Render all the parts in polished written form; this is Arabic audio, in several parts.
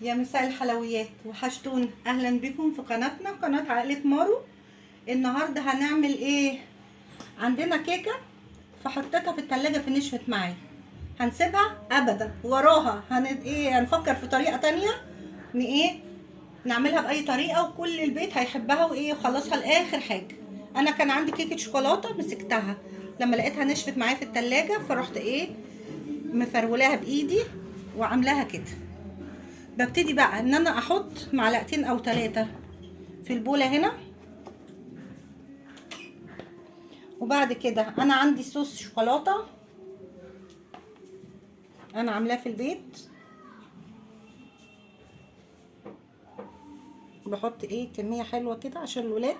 يا مساء الحلويات، وحشتون. اهلا بكم في قناتنا، قناة عائلة مارو. النهاردة هنعمل ايه؟ عندنا كيكة فحطيتها في التلاجة نشفت معايا. هنسيبها ابدا وراها هنفكر في طريقة تانية نعملها باي طريقة وكل البيت هيحبها وخلصها لاخر حاجة. انا كان عندي كيكة شوكولاتة مسكتها لما لقيتها نشفت معايا في التلاجة، فرحت مفرولاها بايدي وعاملاها كده. ببتدي بقى ان انا احط معلقتين او 3 في البولة هنا، وبعد كده انا عندي صوص شوكولاتة انا عاملاه في البيت. بحط كمية حلوة كده عشان الولاد،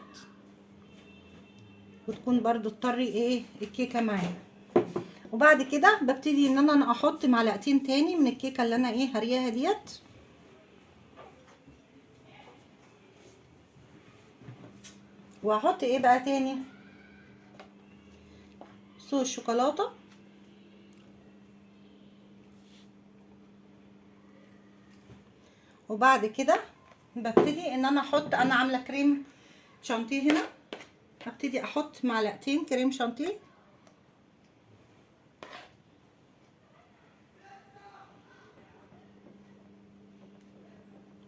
وتكون برضو تطري الكيكة معايا. وبعد كده ببتدي ان انا احط معلقتين تاني من الكيكة اللي انا هرياها ديت، وهحط بقى تاني صوص شوكولاتة، وبعد كده ببتدي ان انا احط، انا عامله كريم شانتيه هنا، هبتدي احط معلقتين كريم شانتيه.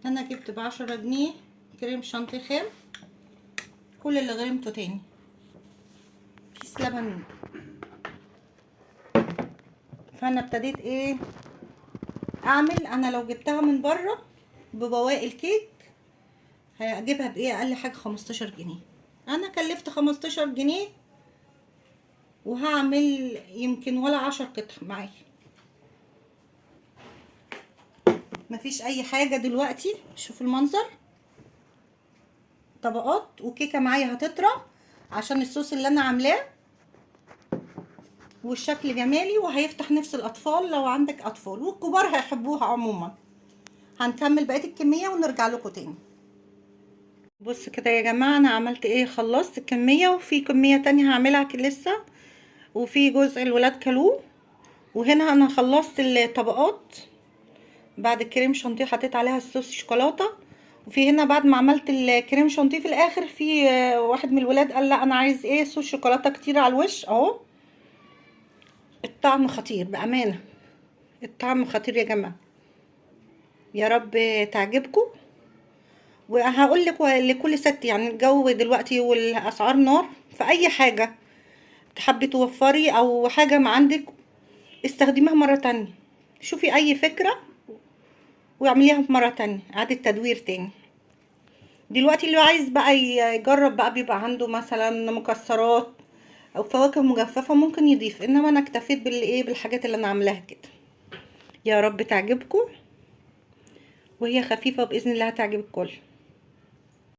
انا جبت ب10 جنيه كريم شانتيه خام، كل اللي غرمته تاني كيس لبن. فانا ابتديت اعمل، انا لو جبتها من بره ببواقي الكيك هجيبها اقل حاجه 15 جنيه. انا كلفت 15 جنيه وهعمل يمكن ولا 10 قطع معايا، مفيش اي حاجه دلوقتي. شوف المنظر، طبقات وكيكه معايا هتطرى عشان الصوص اللي انا عاملاه، والشكل جمالي وهيفتح نفس الاطفال لو عندك اطفال، والكبار هيحبوها عموما. هنكمل بقيه الكميه ونرجع لكم تاني. بص كده يا جماعه، انا عملت خلصت الكميه، وفي كميه تانية هعملها لسه، وفي جزء الولاد كلوه. وهنا انا خلصت الطبقات بعد الكريم شانتيه، حطيت عليها الصوص شوكولاته. وفي هنا بعد ما عملت الكريم شانتيه في الاخر، في واحد من الولاد قال لا انا عايز صوص شوكولاته كتير على الوش اهو. الطعم خطير بامانه، الطعم خطير يا جماعه. يا رب تعجبكم. وهقول لك لكل ست، يعني الجو دلوقتي والاسعار نار، فاي حاجه تحبي توفري او حاجه ما عندك استخدميها مره تانية. شوفي اي فكره واعمليها مره تانية، اعاده تدوير تاني. دلوقتي اللي عايز بقى يجرب بقى، بيبقى عنده مثلا مكسرات او فواكه مجففه ممكن يضيف، انما انا اكتفيت بالحاجات اللي انا عاملاها كده. يا رب تعجبكم، وهي خفيفه باذن الله هتعجب الكل.